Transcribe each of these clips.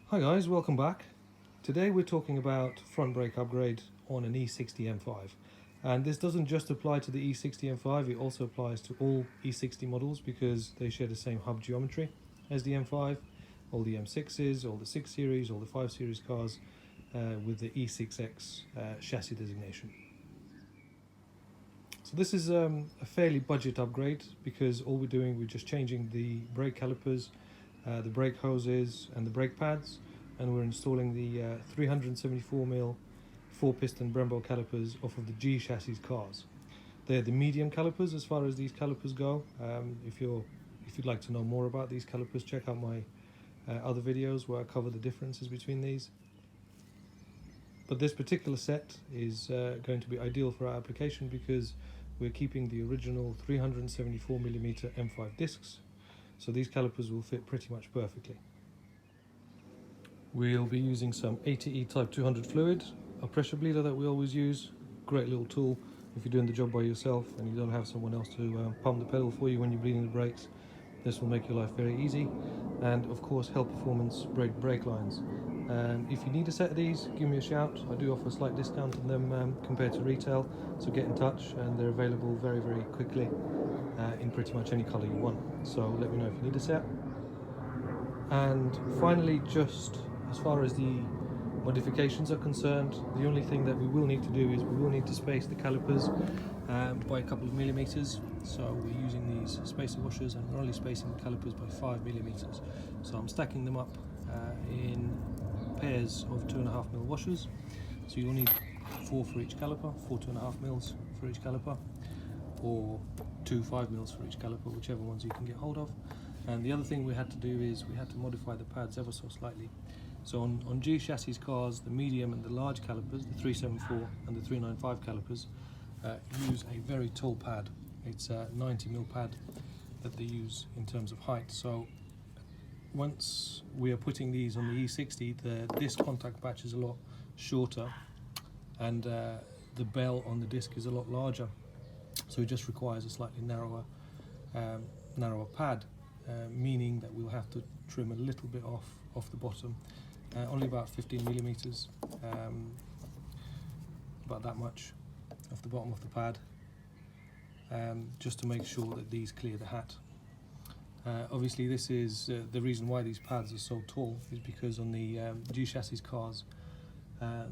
Hi guys, welcome back. Today we're talking about front brake upgrade on an E60 M5. And this doesn't just apply to the E60 M5, it also applies to all E60 models because they share the same hub geometry as the M5, all the M6s, all the 6 Series, all the 5 Series cars with the E6X chassis designation. So this is a fairly budget upgrade because all we're just changing the brake calipers, the brake hoses and the brake pads, and we're installing the 374mm 4-piston Brembo calipers off of the G chassis cars. They're the medium calipers as far as these calipers go. If you'd like to know more about these calipers, check out my other videos where I cover the differences between these. But this particular set is going to be ideal for our application because we're keeping the original 374mm M5 discs, so these calipers will fit pretty much perfectly. We'll be using some ATE Type 200 fluid, a pressure bleeder that we always use. Great little tool if you're doing the job by yourself and you don't have someone else to pump the pedal for you when you're bleeding the brakes. This will make your life very easy. And of course, Hell Performance brake lines. If you need a set of these, give me a shout. I do offer a slight discount on them compared to retail, so get in touch, and they're available very, very quickly in pretty much any colour you want. So let me know if you need a set. And finally, just as far as the modifications are concerned, the only thing that we will need to do is we will need to space the calipers by a couple of millimeters. So we're using these spacer washers and we're only spacing the calipers by 5 millimeters. So I'm stacking them up in pairs of 2.5mm washers. So you'll need 4 for each caliper, 4 2.5mm for each caliper, or 2 5mm for each caliper, whichever ones you can get hold of. And the other thing we had to do is we had to modify the pads ever so slightly. So on G chassis cars, the medium and the large calipers, the 374 and the 395 calipers, use a very tall pad. It's a 90mm pad that they use in terms of height. So once we are putting these on the E60, the disc contact patch is a lot shorter and the bell on the disc is a lot larger. So it just requires a slightly narrower pad, meaning that we'll have to trim a little bit off the bottom. Only about 15 millimeters, about that much off the bottom of the pad, just to make sure that these clear the hat. Obviously this is the reason why these pads are so tall is because on the G chassis cars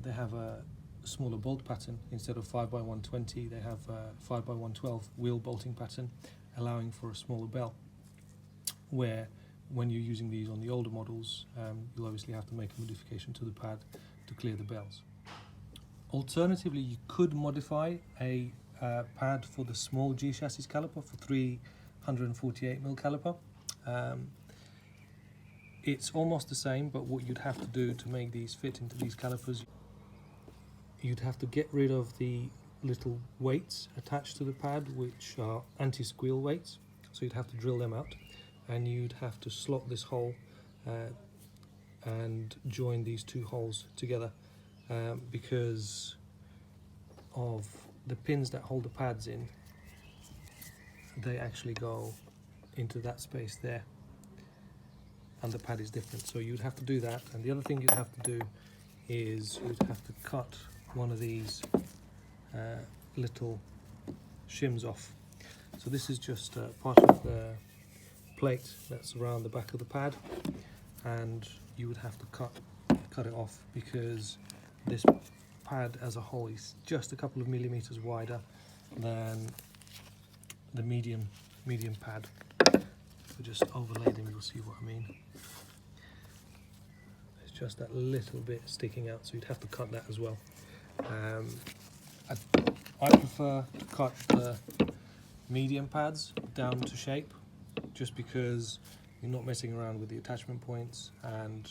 they have a smaller bolt pattern. Instead of 5x120 they have a 5x112 wheel bolting pattern, allowing for a smaller bell, where when you're using these on the older models, you'll obviously have to make a modification to the pad to clear the bells. Alternatively, you could modify a pad for the small G chassis caliper for 348mm caliper. It's almost the same, but what you'd have to do to make these fit into these calipers, you'd have to get rid of the little weights attached to the pad, which are anti-squeal weights, so you'd have to drill them out. And you'd have to slot this hole and join these two holes together because of the pins that hold the pads in. They actually go into that space there, and the pad is different, so you'd have to do that. And the other thing you'd have to do is you'd have to cut one of these little shims off. So this is just part of the plate that's around the back of the pad, and you would have to cut it off because this pad as a whole is just a couple of millimeters wider than the medium pad. If we just overlay them, you'll see what I mean. It's just that little bit sticking out, so you'd have to cut that as well. I prefer to cut the medium pads down to shape, just because you're not messing around with the attachment points, and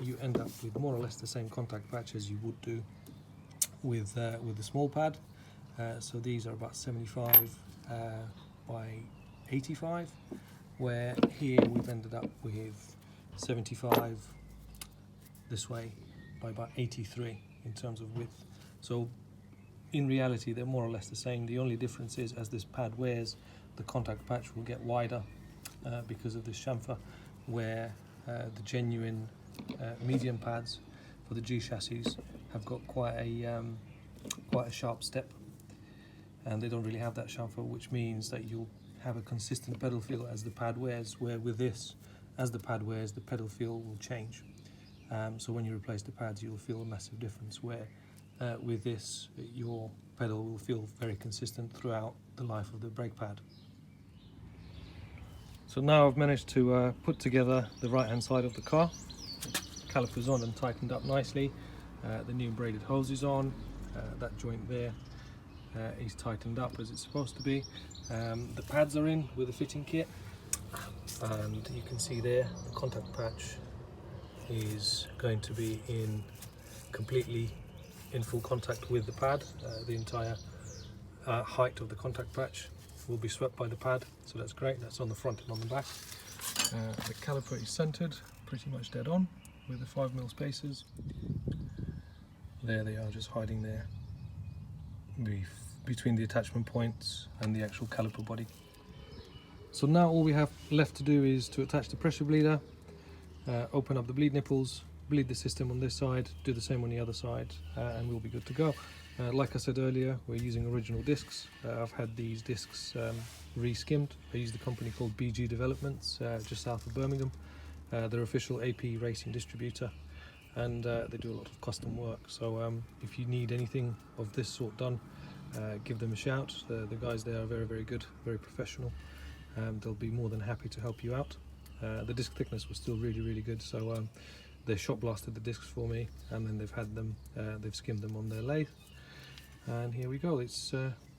you end up with more or less the same contact patch as you would do with the small pad. So these are about 75 by 85, where here we've ended up with 75 this way by about 83 in terms of width. So in reality they're more or less the same. The only difference is as this pad wears, the contact patch will get wider because of this chamfer, where the genuine medium pads for the G chassis have got quite a sharp step, and they don't really have that chamfer, which means that you'll have a consistent pedal feel as the pad wears, where with this, as the pad wears, the pedal feel will change. So when you replace the pads, you'll feel a massive difference, where with this, your pedal will feel very consistent throughout the life of the brake pad. So now I've managed to put together the right hand side of the car. Calipers on and tightened up nicely. The new braided hose is on. That joint there is tightened up as it's supposed to be. The pads are in with the fitting kit, and you can see there the contact patch is going to be completely in full contact with the pad. The entire height of the contact patch will be swept by the pad, so that's great. That's on the front and on the back. The caliper is centered pretty much dead on with the 5mm spacers. There they are, just hiding there between the attachment points and the actual caliper body. So now all we have left to do is to attach the pressure bleeder, open up the bleed nipples, bleed the system on this side, do the same on the other side, and we'll be good to go. Like I said earlier, we're using original discs. I've had these discs re-skimmed. I use the company called BG Developments, just south of Birmingham. They're official AP racing distributor, and they do a lot of custom work. So if you need anything of this sort done, give them a shout. The guys there are very, very good, very professional. They'll be more than happy to help you out. The disc thickness was still really, really good, so they shot blasted the discs for me, and then they've skimmed them on their lathe. And here we go. It's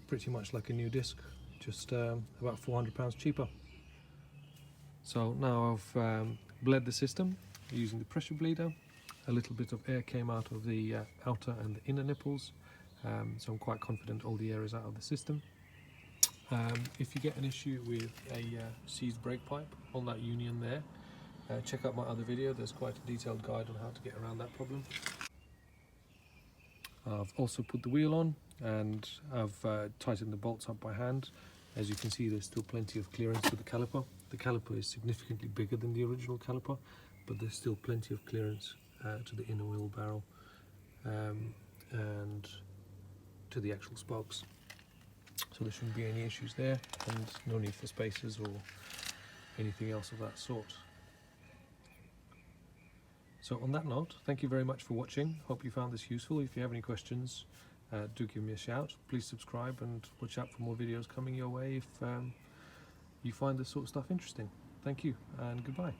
pretty much like a new disc, just about £400 cheaper. So now I've bled the system using the pressure bleeder. A little bit of air came out of the outer and the inner nipples, so I'm quite confident all the air is out of the system. If you get an issue with a seized brake pipe on that union there, check out my other video. There's quite a detailed guide on how to get around that problem. I've also put the wheel on, and I've tightened the bolts up by hand. As you can see, there's still plenty of clearance to the caliper. The caliper is significantly bigger than the original caliper, but there's still plenty of clearance to the inner wheel barrel and to the actual spokes. So there shouldn't be any issues there, and no need for spacers or anything else of that sort. So on that note, thank you very much for watching. Hope you found this useful. If you have any questions, do give me a shout. Please subscribe and watch out for more videos coming your way if you find this sort of stuff interesting. Thank you and goodbye.